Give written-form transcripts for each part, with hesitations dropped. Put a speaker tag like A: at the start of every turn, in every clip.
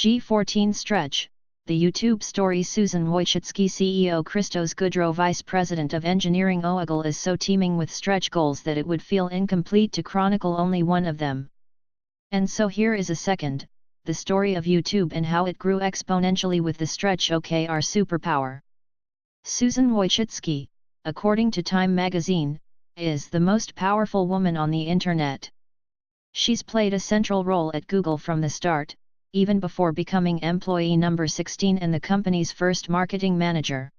A: G14 Stretch, the YouTube story. Susan Wojcicki, CEO, Christos Goudreau, Vice President of Engineering. Google is so teeming with stretch goals that it would feel incomplete to chronicle only one of them. And so here is a second, the story of YouTube and how it grew exponentially with the stretch OKR superpower. Susan Wojcicki, according to Time magazine, is the most powerful woman on the internet. She's played a central role at Google from the start, even before becoming employee number 16 and the company's first marketing manager.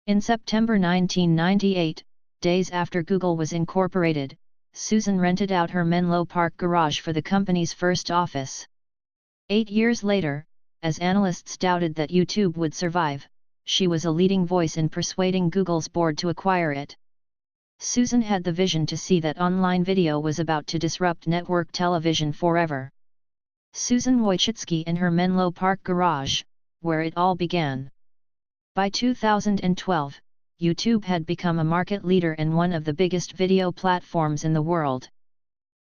A: In September 1998, days after Google was incorporated, Susan rented out her Menlo Park garage for the company's first office. 8 years later, as analysts doubted that YouTube would survive, she was a leading voice in persuading Google's board to acquire it. Susan had the vision to see that online video was about to disrupt network television forever. Susan Wojcicki in her Menlo Park garage, where it all began. By 2012, YouTube had become a market leader and one of the biggest video platforms in the world.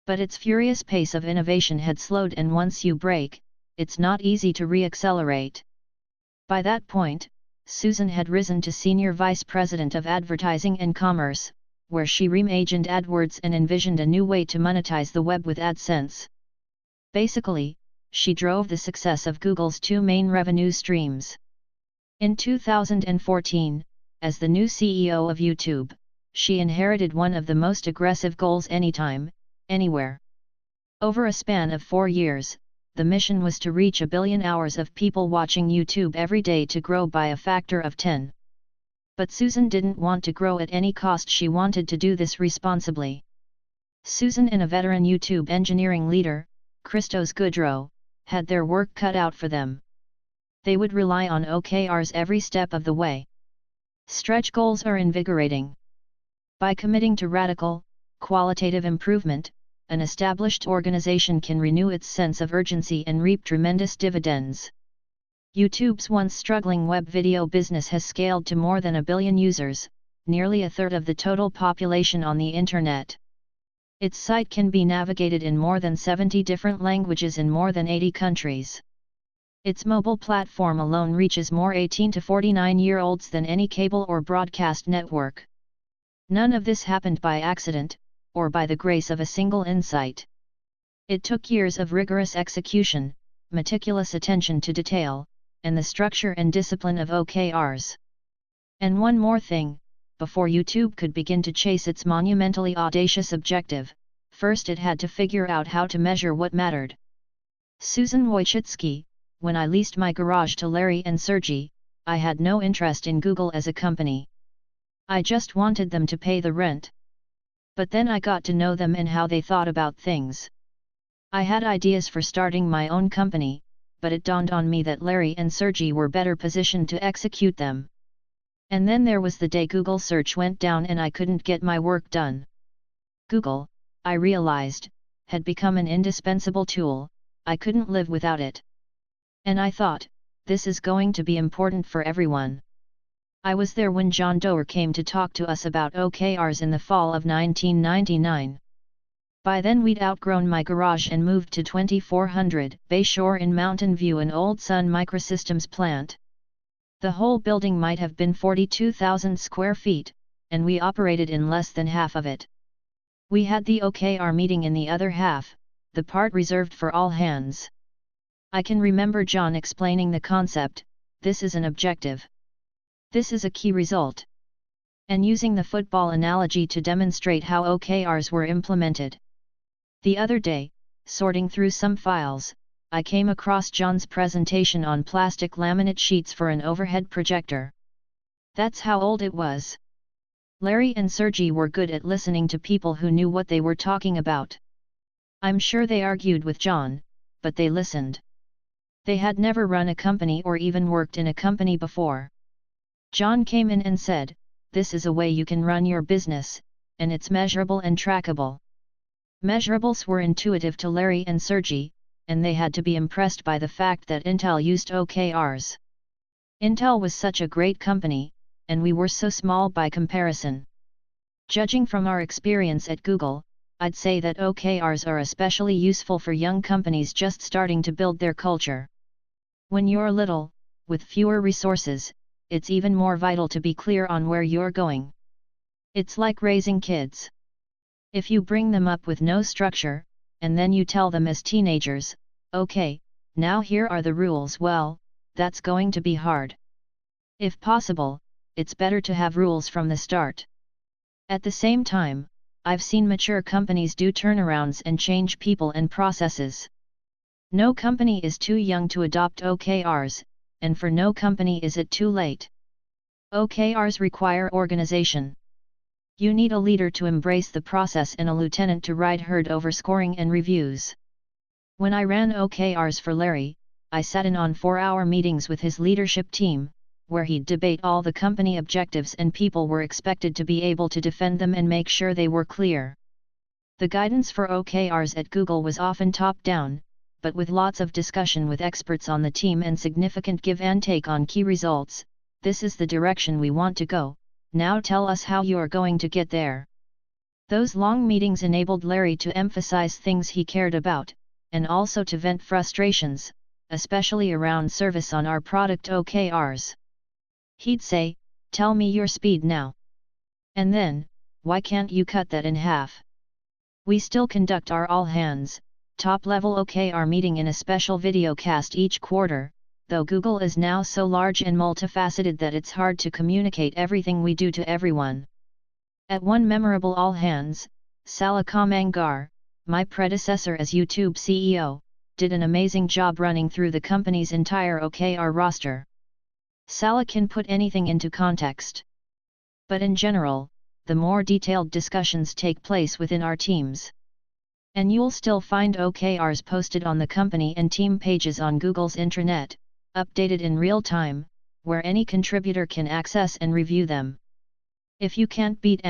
A: But its furious pace of innovation had slowed, and once you break, it's not easy to re-accelerate. By that point, Susan had risen to Senior Vice President of Advertising and Commerce, where she reimagined AdWords and envisioned a new way to monetize the web with AdSense. Basically, she drove the success of Google's two main revenue streams. In 2014, as the new CEO of YouTube, she inherited one of the most aggressive goals: anytime, anywhere. Over a span of 4 years, the mission was to reach 1 billion hours of people watching YouTube every day, to grow by a factor of 10. But Susan didn't want to grow at any cost. She wanted to do this responsibly. Susan and a veteran YouTube engineering leader, Christos Goudreau, had their work cut out for them. They would rely on OKRs every step of the way. Stretch goals are invigorating. By committing to radical, qualitative improvement, an established organization can renew its sense of urgency and reap tremendous dividends. YouTube's once struggling web video business has scaled to more than 1 billion users, nearly a third of the total population on the internet. Its site can be navigated in more than 70 different languages in more than 80 countries. Its mobile platform alone reaches more 18 to 49-year-olds than any cable or broadcast network. None of this happened by accident, or by the grace of a single insight. It took years of rigorous execution, meticulous attention to detail, and the structure and discipline of OKRs. And one more thing, before YouTube could begin to chase its monumentally audacious objective, first it had to figure out how to measure what mattered. Susan Wojcicki: when I leased my garage to Larry and Sergey, I had no interest in Google as a company. I just wanted them to pay the rent. But then I got to know them and how they thought about things. I had ideas for starting my own company, but it dawned on me that Larry and Sergey were better positioned to execute them. And then there was the day Google search went down and I couldn't get my work done. Google, I realized, had become an indispensable tool. I couldn't live without it. And I thought, this is going to be important for everyone. I was there when John Doerr came to talk to us about OKRs in the fall of 1999. By then we'd outgrown my garage and moved to 2400 Bayshore in Mountain View, an old Sun Microsystems plant. The whole building might have been 42,000 square feet, and we operated in less than half of it. We had the OKR meeting in the other half, the part reserved for all hands. I can remember John explaining the concept: this is an objective. This is a key result. And using the football analogy to demonstrate how OKRs were implemented. The other day, sorting through some files, I came across John's presentation on plastic laminate sheets for an overhead projector. That's how old it was. Larry and Sergey were good at listening to people who knew what they were talking about. I'm sure they argued with John, but they listened. They had never run a company or even worked in a company before. John came in and said, "This is a way you can run your business, and it's measurable and trackable." Measurables were intuitive to Larry and Sergey, and they had to be impressed by the fact that Intel used OKRs. Intel was such a great company, and we were so small by comparison. Judging from our experience at Google, I'd say that OKRs are especially useful for young companies just starting to build their culture. When you're little, with fewer resources, it's even more vital to be clear on where you're going. It's like raising kids. If you bring them up with no structure, and then you tell them as teenagers, okay, now here are the rules, well, that's going to be hard. If possible, it's better to have rules from the start. At the same time, I've seen mature companies do turnarounds and change people and processes. No company is too young to adopt OKRs, and for no company is it too late. OKRs require organization. You need a leader to embrace the process and a lieutenant to ride herd over scoring and reviews. When I ran OKRs for Larry, I sat in on 4-hour meetings with his leadership team, where he'd debate all the company objectives and people were expected to be able to defend them and make sure they were clear. The guidance for OKRs at Google was often top-down, but with lots of discussion with experts on the team and significant give and take on key results. This is the direction we want to go, now tell us how you're going to get there. Those long meetings enabled Larry to emphasize things he cared about, and also to vent frustrations, especially around service on our product OKRs. He'd say, "Tell me your speed now. And then, why can't you cut that in half?" We still conduct our all-hands, top-level OKR meeting in a special video cast each quarter, though Google is now so large and multifaceted that it's hard to communicate everything we do to everyone. At one memorable all-hands, Sala Kamangar, my predecessor as YouTube CEO, did an amazing job running through the company's entire OKR roster. Sala can put anything into context. But in general, the more detailed discussions take place within our teams. And you'll still find OKRs posted on the company and team pages on Google's intranet, updated in real time, where any contributor can access and review them. If you can't beat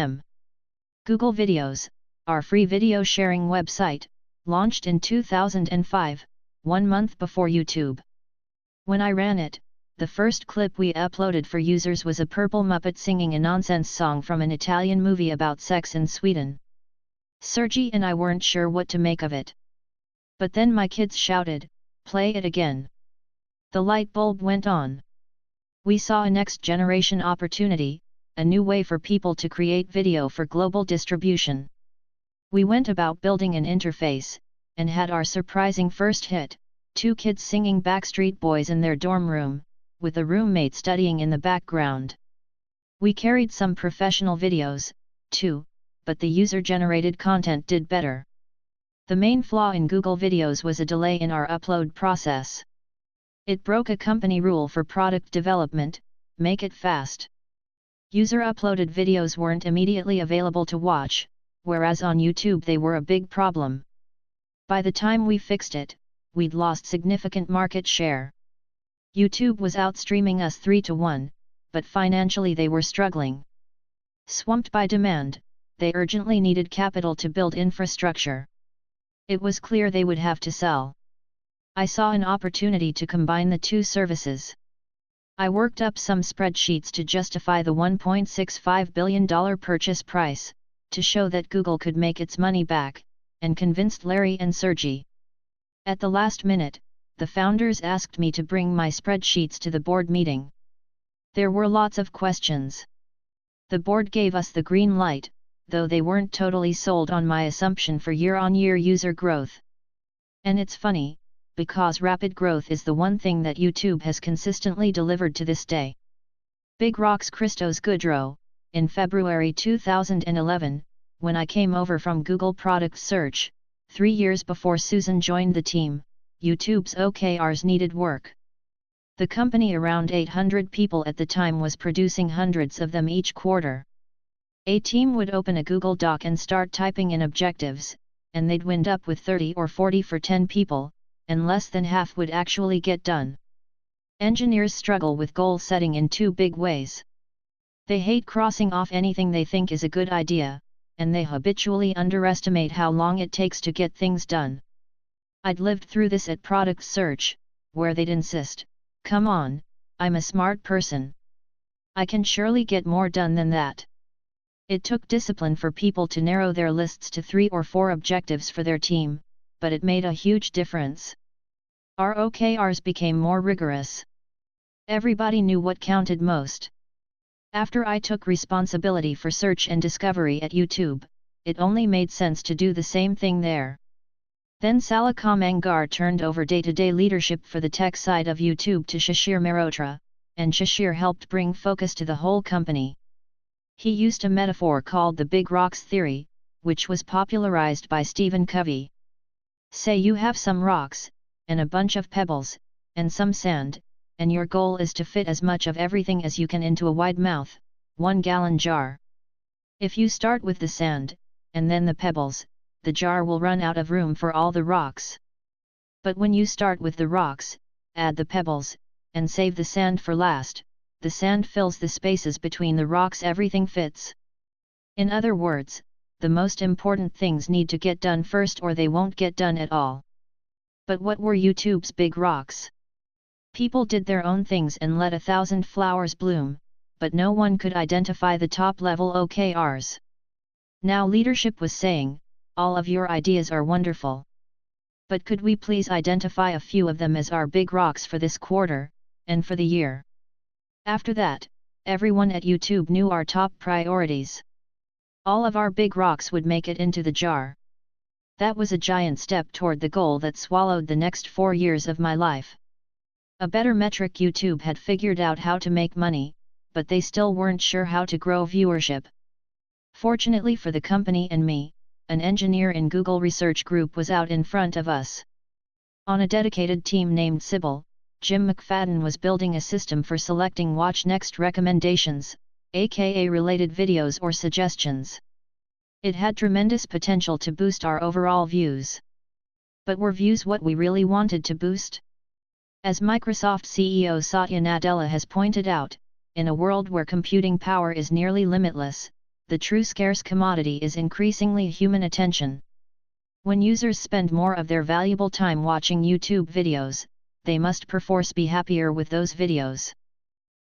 A: Google Videos, our free video sharing website, launched in 2005, 1 month before YouTube. When I ran it, the first clip we uploaded for users was a purple Muppet singing a nonsense song from an Italian movie about sex in Sweden. Sergi and I weren't sure what to make of it. But then my kids shouted, "Play it again." The light bulb went on. We saw a next-generation opportunity, a new way for people to create video for global distribution. We went about building an interface, and had our surprising first hit, 2 kids singing Backstreet Boys in their dorm room, with a roommate studying in the background. We carried some professional videos, too, but the user-generated content did better. The main flaw in Google Videos was a delay in our upload process. It broke a company rule for product development: make it fast. User-uploaded videos weren't immediately available to watch, whereas on YouTube they were a big problem. By the time we fixed it, we'd lost significant market share. YouTube was outstreaming us 3-1, but financially they were struggling. Swamped by demand, they urgently needed capital to build infrastructure. It was clear they would have to sell. I saw an opportunity to combine the two services. I worked up some spreadsheets to justify the $1.65 billion purchase price, to show that Google could make its money back, and convinced Larry and Sergi. At the last minute, the founders asked me to bring my spreadsheets to the board meeting. There were lots of questions. The board gave us the green light, though they weren't totally sold on my assumption for year-on-year user growth. And it's funny, because rapid growth is the one thing that YouTube has consistently delivered to this day. Big Rocks Christos Goudreau, in February 2011, when I came over from Google Product Search, 3 years before Susan joined the team, YouTube's OKRs needed work. The company, around 800 people at the time, was producing hundreds of them each quarter. A team would open a Google Doc and start typing in objectives, and they'd wind up with 30 or 40 for 10 people, and less than half would actually get done. Engineers struggle with goal setting in 2 big ways. They hate crossing off anything they think is a good idea, and they habitually underestimate how long it takes to get things done. I'd lived through this at Product Search, where they'd insist, "Come on, I'm a smart person. I can surely get more done than that." It took discipline for people to narrow their lists to 3 or 4 objectives for their team, but it made a huge difference. Our OKRs became more rigorous. Everybody knew what counted most. After I took responsibility for search and discovery at YouTube, it only made sense to do the same thing there. Then Salakam Angar turned over day-to-day leadership for the tech side of YouTube to Shishir Mehrotra, and Shishir helped bring focus to the whole company. He used a metaphor called the Big Rocks Theory, which was popularized by Stephen Covey. Say you have some rocks, and a bunch of pebbles, and some sand, and your goal is to fit as much of everything as you can into a wide-mouth, 1-gallon jar. If you start with the sand, and then the pebbles, the jar will run out of room for all the rocks. But when you start with the rocks, add the pebbles, and save the sand for last, the sand fills the spaces between the rocks, everything fits. In other words, the most important things need to get done first or they won't get done at all. But what were YouTube's big rocks? People did their own things and let 1,000 flowers bloom, but no one could identify the top-level OKRs. Now leadership was saying, all of your ideas are wonderful. But could we please identify a few of them as our big rocks for this quarter, and for the year? After that, everyone at YouTube knew our top priorities. All of our big rocks would make it into the jar. That was a giant step toward the goal that swallowed the next 4 years of my life. A better metric: YouTube had figured out how to make money, but they still weren't sure how to grow viewership. Fortunately for the company and me, an engineer in Google Research Group was out in front of us. On a dedicated team named Sybil, Jim McFadden was building a system for selecting Watch Next recommendations, aka related videos or suggestions. It had tremendous potential to boost our overall views. But were views what we really wanted to boost? As Microsoft CEO Satya Nadella has pointed out, in a world where computing power is nearly limitless, the true scarce commodity is increasingly human attention. When users spend more of their valuable time watching YouTube videos, they must perforce be happier with those videos.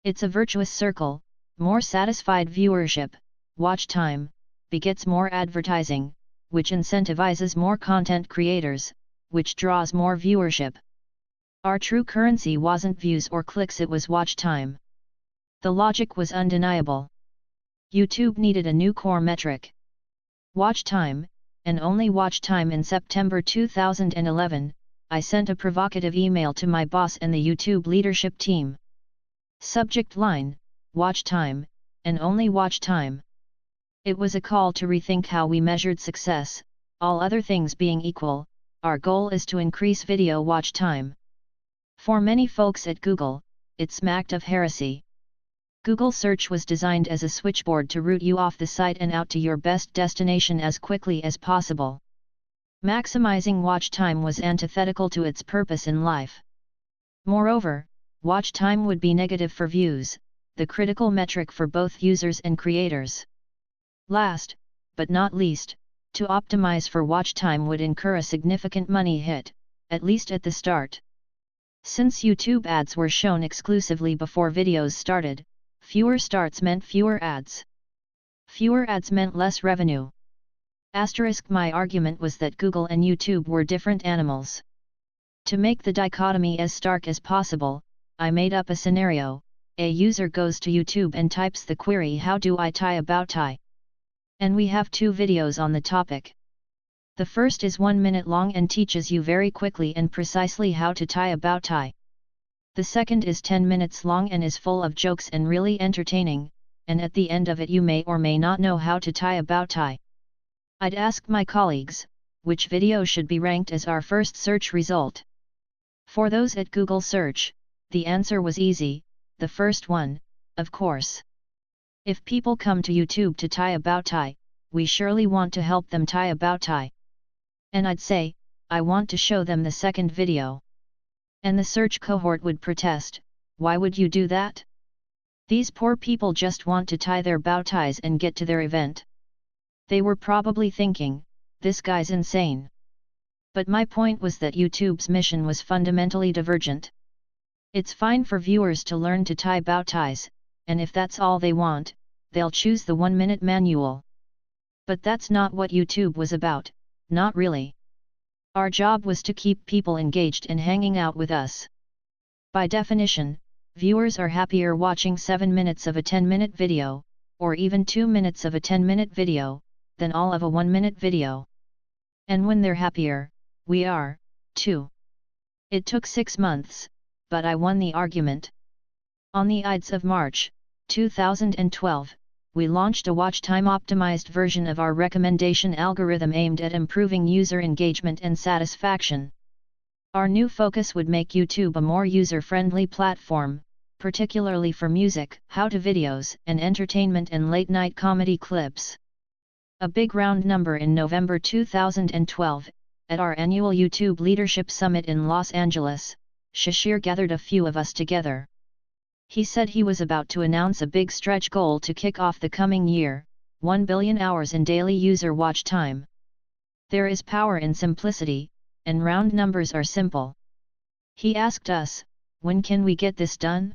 A: It's a virtuous circle: more satisfied viewership, watch time, begets more advertising, which incentivizes more content creators, which draws more viewership. Our true currency wasn't views or clicks, it was watch time. The logic was undeniable. YouTube needed a new core metric: watch time, and only watch time. In September 2011, I sent a provocative email to my boss and the YouTube leadership team. Subject line: watch time, and only watch time. It was a call to rethink how we measured success. All other things being equal, our goal is to increase video watch time. For many folks at Google, it smacked of heresy. Google Search was designed as a switchboard to route you off the site and out to your best destination as quickly as possible. Maximizing watch time was antithetical to its purpose in life. Moreover, watch time would be negative for views, the critical metric for both users and creators. Last, but not least, to optimize for watch time would incur a significant money hit, at least at the start. Since YouTube ads were shown exclusively before videos started, fewer starts meant fewer ads. Fewer ads meant less revenue. My argument was that Google and YouTube were different animals. To make the dichotomy as stark as possible, I made up a scenario: a user goes to YouTube and types the query, "How do I tie a bow tie?" And we have 2 videos on the topic. The first is 1 minute long and teaches you very quickly and precisely how to tie a bow tie. The second is 10 minutes long and is full of jokes and really entertaining, and at the end of it you may or may not know how to tie a bow tie. I'd ask my colleagues, which video should be ranked as our first search result? For those at Google Search, the answer was easy: the first one, of course. If people come to YouTube to tie a bow tie, we surely want to help them tie a bow tie. And I'd say, I want to show them the second video. And the search cohort would protest: why would you do that? These poor people just want to tie their bow ties and get to their event. They were probably thinking, this guy's insane. But my point was that YouTube's mission was fundamentally divergent. It's fine for viewers to learn to tie bow ties, and if that's all they want, they'll choose the 1-minute manual. But that's not what YouTube was about, not really. Our job was to keep people engaged and hanging out with us. By definition, viewers are happier watching 7 minutes of a 10-minute video, or even 2 minutes of a 10-minute video, than all of a 1-minute video. And when they're happier, we are, too. It took 6 months, but I won the argument. On the Ides of March, 2012, we launched a watch time optimized version of our recommendation algorithm aimed at improving user engagement and satisfaction. Our new focus would make YouTube a more user-friendly platform, particularly for music, how-to videos, and entertainment and late-night comedy clips. A big round number in November 2012, at our annual YouTube Leadership Summit in Los Angeles, Shishir gathered a few of us together. He said he was about to announce a big stretch goal to kick off the coming year, 1 billion hours in daily user watch time. There is power in simplicity, and round numbers are simple. He asked us, when can we get this done?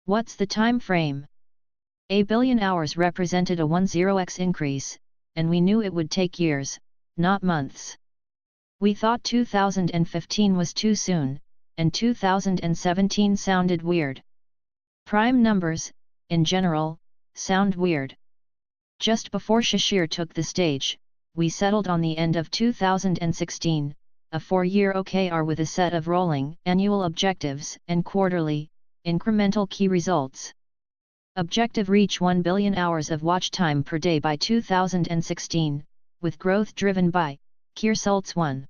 A: What's the time frame? A billion hours represented a 10x increase, and we knew it would take years, not months. We thought 2015 was too soon, and 2017 sounded weird. Prime numbers, in general, sound weird. Just before Shishir took the stage, we settled on the end of 2016, a 4-year OKR with a set of rolling annual objectives and quarterly, incremental key results. Objective: reach 1 billion hours of watch time per day by 2016, with growth driven by key results: 1.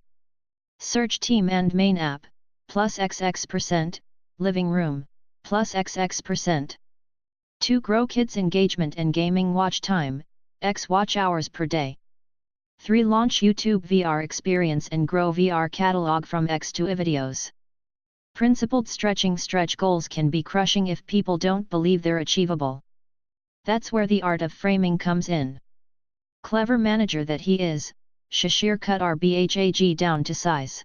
A: Search team and main app, plus XX%, living room, plus XX%. 2. Grow kids' engagement and gaming watch time, X watch hours per day. 3. Launch YouTube VR experience and grow VR catalog from X to I videos. Principled stretch goals can be crushing if people don't believe they're achievable. That's where the art of framing comes in. Clever manager that he is, Shishir cut our BHAG down to size.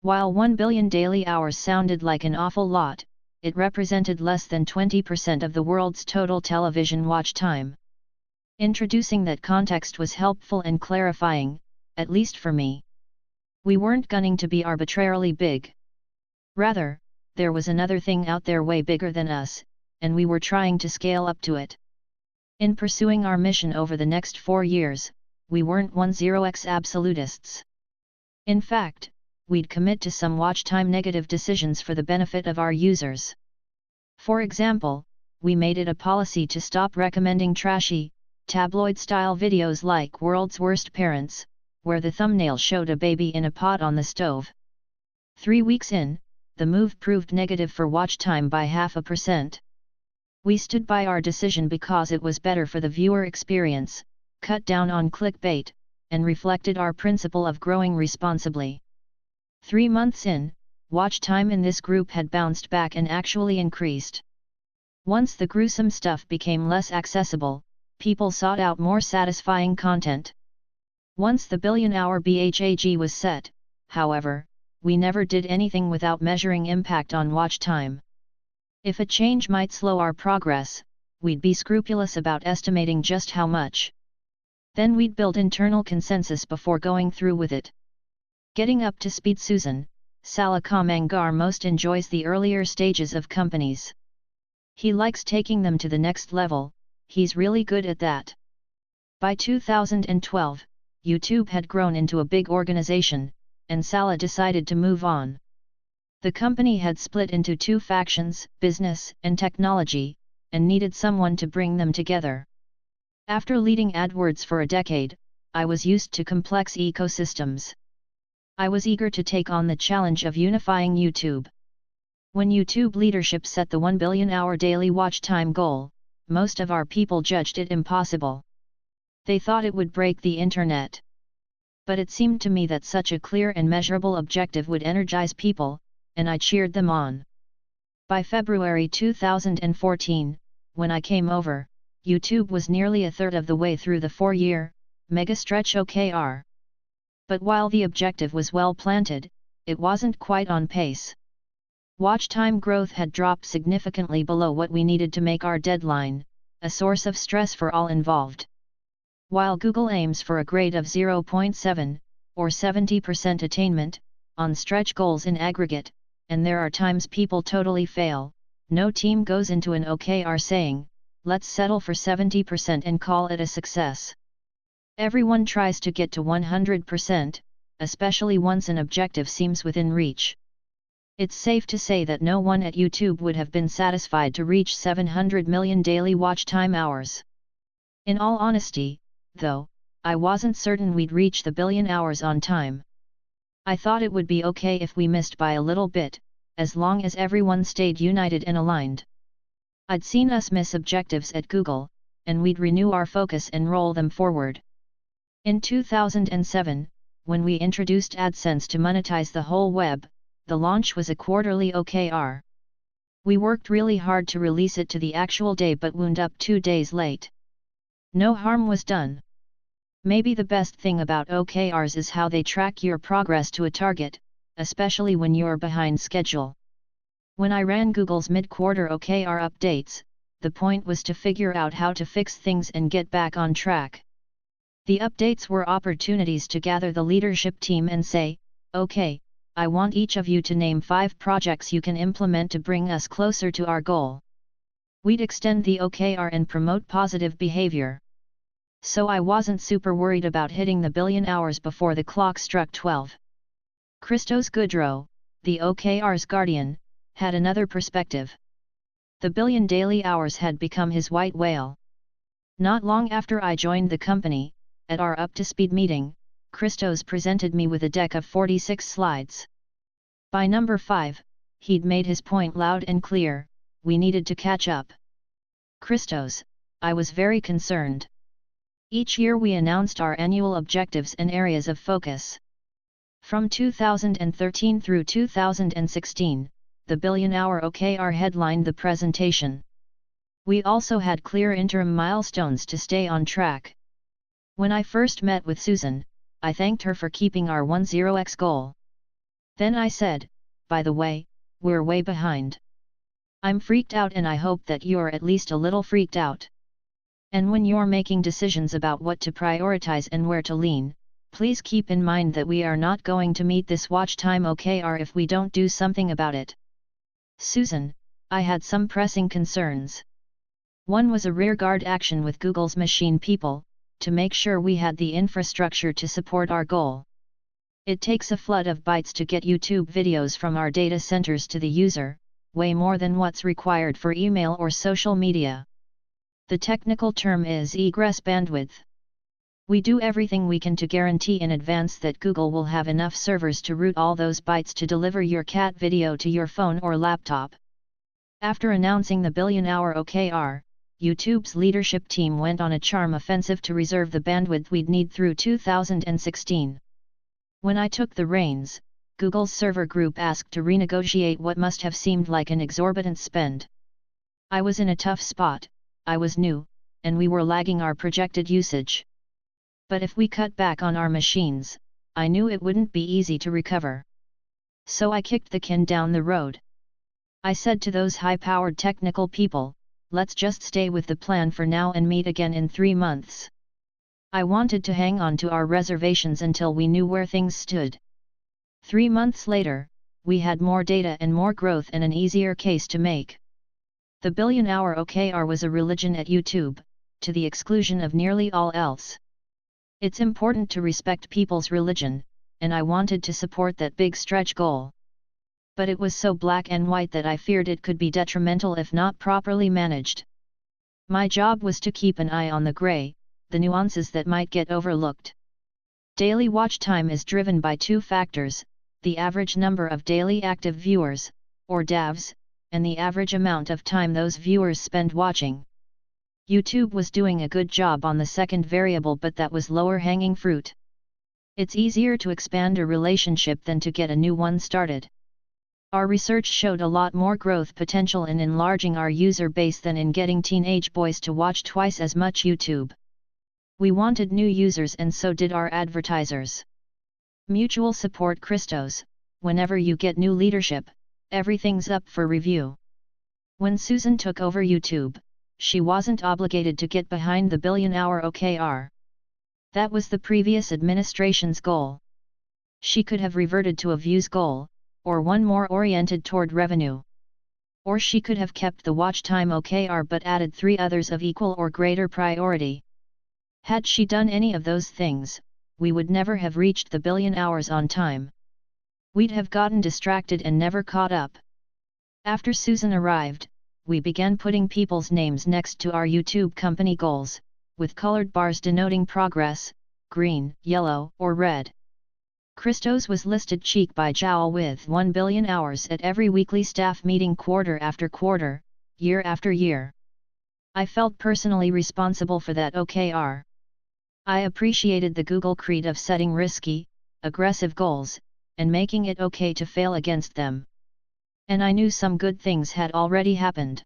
A: While 1 billion daily hours sounded like an awful lot, it represented less than 20% of the world's total television watch time. Introducing that context was helpful and clarifying, at least for me. We weren't gunning to be arbitrarily big. Rather, there was another thing out there way bigger than us, and we were trying to scale up to it. In pursuing our mission over the next 4 years, we weren't 10x absolutists. In fact, we'd commit to some watch time negative decisions for the benefit of our users. For example, we made it a policy to stop recommending trashy, tabloid-style videos like World's Worst Parents, where the thumbnail showed a baby in a pot on the stove. 3 weeks in, the move proved negative for watch time by 0.5%. We stood by our decision because it was better for the viewer experience, cut down on clickbait, and reflected our principle of growing responsibly. 3 months in, watch time in this group had bounced back and actually increased. Once the gruesome stuff became less accessible, people sought out more satisfying content. Once the billion-hour BHAG was set, however, we never did anything without measuring impact on watch time. If a change might slow our progress, we'd be scrupulous about estimating just how much. Then we'd build internal consensus before going through with it. Getting up to speed. Susan Salakomangar most enjoys the earlier stages of companies. He likes taking them to the next level, he's really good at that. By 2012, YouTube had grown into a big organization, and Sala decided to move on. The company had split into 2 factions, business and technology, and needed someone to bring them together. After leading AdWords for a decade, I was used to complex ecosystems. I was eager to take on the challenge of unifying YouTube. When YouTube leadership set the 1 billion hour daily watch time goal, most of our people judged it impossible. They thought it would break the internet. But it seemed to me that such a clear and measurable objective would energize people, and I cheered them on. By February 2014, when I came over, YouTube was nearly a third of the way through the 4-year, mega stretch OKR. But while the objective was well planted, it wasn't quite on pace. Watch time growth had dropped significantly below what we needed to make our deadline, a source of stress for all involved. While Google aims for a grade of 0.7, or 70% attainment, on stretch goals in aggregate, and there are times people totally fail. No team goes into an OKR saying, let's settle for 70% and call it a success. Everyone tries to get to 100%, especially once an objective seems within reach. It's safe to say that no one at YouTube would have been satisfied to reach 700 million daily watch time hours. In all honesty, though, I wasn't certain we'd reach the billion hours on time. I thought it would be okay if we missed by a little bit, as long as everyone stayed united and aligned. I'd seen us miss objectives at Google, and we'd renew our focus and roll them forward. In 2007, when we introduced AdSense to monetize the whole web, the launch was a quarterly OKR. We worked really hard to release it to the actual day but wound up 2 days late. No harm was done. Maybe the best thing about OKRs is how they track your progress to a target, especially when you're behind schedule. When I ran Google's mid-quarter OKR updates, the point was to figure out how to fix things and get back on track. The updates were opportunities to gather the leadership team and say, okay, I want each of you to name 5 projects you can implement to bring us closer to our goal. We'd extend the OKR and promote positive behavior. So I wasn't super worried about hitting the billion hours before the clock struck 12. Christos Goudreau, the OKR's guardian, had another perspective. The billion daily hours had become his white whale. Not long after I joined the company, at our up-to-speed meeting, Christos presented me with a deck of 46 slides. By number 5, he'd made his point loud and clear: we needed to catch up. Christos, I was very concerned. Each year we announced our annual objectives and areas of focus. From 2013 through 2016, the billion-hour OKR headlined the presentation. We also had clear interim milestones to stay on track. When I first met with Susan, I thanked her for keeping our 10x goal. Then I said, by the way, we're way behind. I'm freaked out and I hope that you're at least a little freaked out. And when you're making decisions about what to prioritize and where to lean, please keep in mind that we are not going to meet this watch time OKR if we don't do something about it. Susan, I had some pressing concerns. One was a rearguard action with Google's machine people, to make sure we had the infrastructure to support our goal. It takes a flood of bytes to get YouTube videos from our data centers to the user, way more than what's required for email or social media. The technical term is egress bandwidth. We do everything we can to guarantee in advance that Google will have enough servers to route all those bytes to deliver your cat video to your phone or laptop. After announcing the billion-hour OKR, YouTube's leadership team went on a charm offensive to reserve the bandwidth we'd need through 2016. When I took the reins, Google's server group asked to renegotiate what must have seemed like an exorbitant spend. I was in a tough spot, I was new, and we were lagging our projected usage. But if we cut back on our machines, I knew it wouldn't be easy to recover. So I kicked the can down the road. I said to those high-powered technical people, let's just stay with the plan for now and meet again in 3 months. I wanted to hang on to our reservations until we knew where things stood. 3 months later, we had more data and more growth and an easier case to make. The billion-hour OKR was a religion at YouTube, to the exclusion of nearly all else. It's important to respect people's religion, and I wanted to support that big stretch goal. But it was so black and white that I feared it could be detrimental if not properly managed. My job was to keep an eye on the gray, the nuances that might get overlooked. Daily watch time is driven by 2 factors, the average number of daily active viewers, or DAVs, and the average amount of time those viewers spend watching. YouTube was doing a good job on the second variable, but that was lower-hanging fruit. It's easier to expand a relationship than to get a new one started. Our research showed a lot more growth potential in enlarging our user base than in getting teenage boys to watch twice as much YouTube. We wanted new users and so did our advertisers. Mutual support. Christos, whenever you get new leadership, everything's up for review. When Susan took over YouTube, she wasn't obligated to get behind the billion-hour OKR. That was the previous administration's goal. She could have reverted to a views goal, or one more oriented toward revenue. Or she could have kept the watch time OKR but added 3 others of equal or greater priority. Had she done any of those things, we would never have reached the billion hours on time. We'd have gotten distracted and never caught up. After Susan arrived, we began putting people's names next to our YouTube company goals, with colored bars denoting progress, green, yellow, or red. Christos was listed cheek by jowl with 1 billion hours at every weekly staff meeting quarter after quarter, year after year. I felt personally responsible for that OKR. I appreciated the Google creed of setting risky, aggressive goals, and making it okay to fail against them. And I knew some good things had already happened.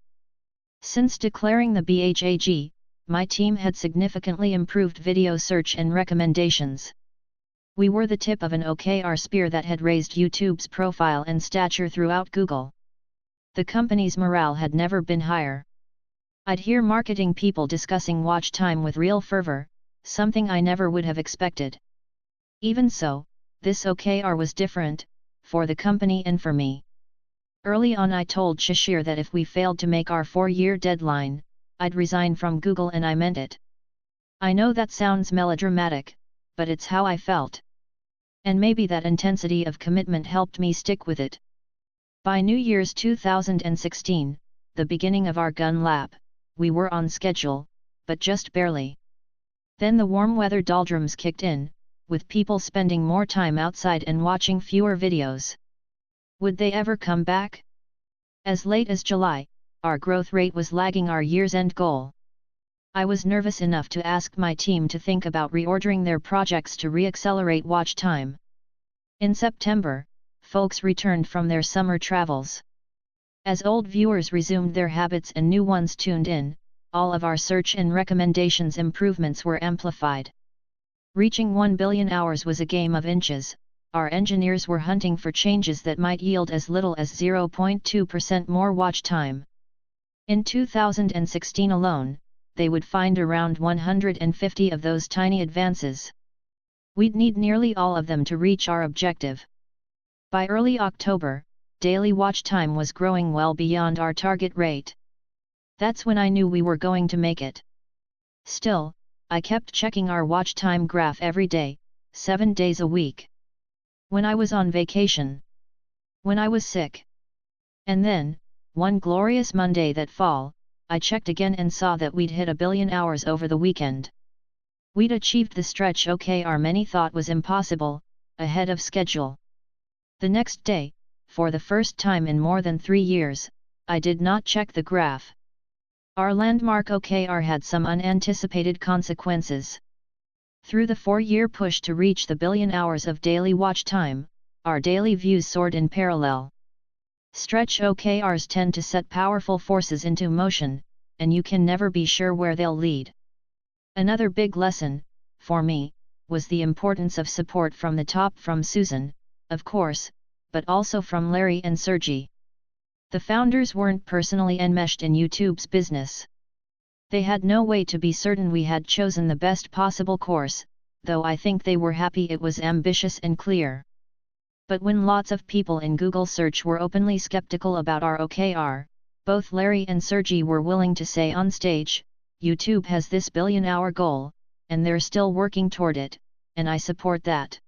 A: Since declaring the BHAG, my team had significantly improved video search and recommendations. We were the tip of an OKR spear that had raised YouTube's profile and stature throughout Google. The company's morale had never been higher. I'd hear marketing people discussing watch time with real fervor, something I never would have expected. Even so, this OKR was different, for the company and for me. Early on I told Shishir that if we failed to make our 4-year deadline, I'd resign from Google, and I meant it. I know that sounds melodramatic, but it's how I felt. And maybe that intensity of commitment helped me stick with it. By New Year's 2016, the beginning of our gun lap, we were on schedule, but just barely. Then the warm weather doldrums kicked in, with people spending more time outside and watching fewer videos. Would they ever come back? As late as July, our growth rate was lagging our year's end goal. I was nervous enough to ask my team to think about reordering their projects to re-accelerate watch time. In September, folks returned from their summer travels. As old viewers resumed their habits and new ones tuned in, all of our search and recommendations improvements were amplified. Reaching 1 billion hours was a game of inches. Our engineers were hunting for changes that might yield as little as 0.2% more watch time. In 2016 alone, they would find around 150 of those tiny advances. We'd need nearly all of them to reach our objective. By early October, daily watch time was growing well beyond our target rate. That's when I knew we were going to make it. Still, I kept checking our watch time graph every day, 7 days a week. When I was on vacation. When I was sick. And then, one glorious Monday that fall, I checked again and saw that we'd hit 1 billion hours over the weekend. We'd achieved the stretch OKR many thought was impossible, ahead of schedule. The next day, for the first time in more than 3 years, I did not check the graph. Our landmark OKR had some unanticipated consequences. Through the 4-year push to reach the 1 billion hours of daily watch time, our daily views soared in parallel. Stretch OKRs tend to set powerful forces into motion, and you can never be sure where they'll lead. Another big lesson, for me, was the importance of support from the top, from Susan, of course, but also from Larry and Sergey. The founders weren't personally enmeshed in YouTube's business. They had no way to be certain we had chosen the best possible course, though I think they were happy it was ambitious and clear. But when lots of people in Google search were openly skeptical about our OKR, both Larry and Sergey were willing to say on stage, YouTube has this billion-hour goal, and they're still working toward it, and I support that.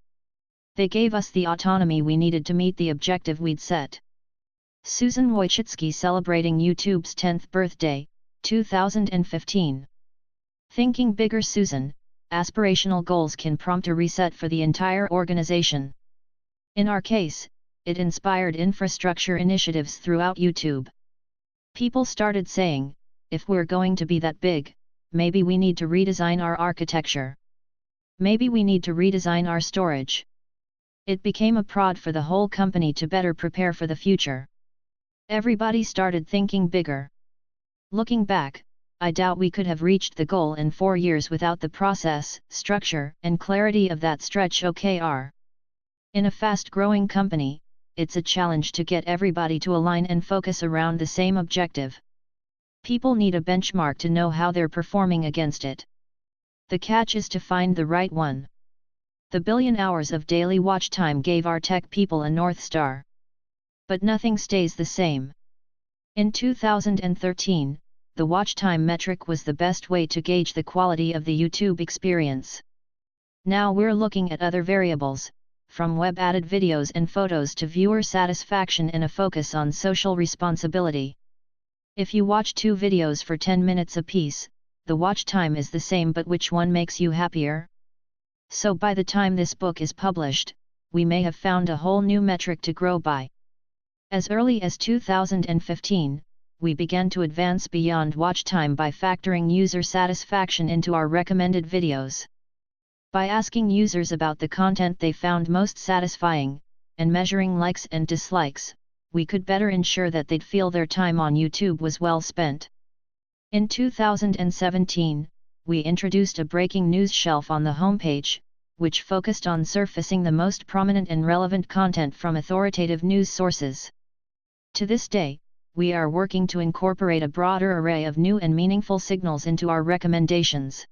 A: They gave us the autonomy we needed to meet the objective we'd set. Susan Wojcicki celebrating YouTube's 10th birthday, 2015. Thinking bigger. Susan, aspirational goals can prompt a reset for the entire organization. In our case, it inspired infrastructure initiatives throughout YouTube. People started saying, if we're going to be that big, maybe we need to redesign our architecture. Maybe we need to redesign our storage. It became a prod for the whole company to better prepare for the future. Everybody started thinking bigger. Looking back, I doubt we could have reached the goal in 4 years without the process, structure, and clarity of that stretch OKR. In a fast-growing company, it's a challenge to get everybody to align and focus around the same objective. People need a benchmark to know how they're performing against it. The catch is to find the right one. The billion hours of daily watch time gave our tech people a North Star. But nothing stays the same. In 2013, the watch time metric was the best way to gauge the quality of the YouTube experience. Now we're looking at other variables, from web-added videos and photos to viewer satisfaction and a focus on social responsibility. If you watch 2 videos for 10 minutes apiece, the watch time is the same, but which one makes you happier? So by the time this book is published, we may have found a whole new metric to grow by. As early as 2015, we began to advance beyond watch time by factoring user satisfaction into our recommended videos. By asking users about the content they found most satisfying, and measuring likes and dislikes, we could better ensure that they'd feel their time on YouTube was well spent. In 2017, we introduced a breaking news shelf on the homepage, which focused on surfacing the most prominent and relevant content from authoritative news sources. To this day, we are working to incorporate a broader array of new and meaningful signals into our recommendations.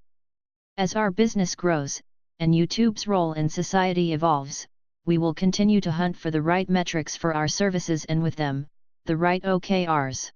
A: As our business grows, and YouTube's role in society evolves, we will continue to hunt for the right metrics for our services and with them, the right OKRs.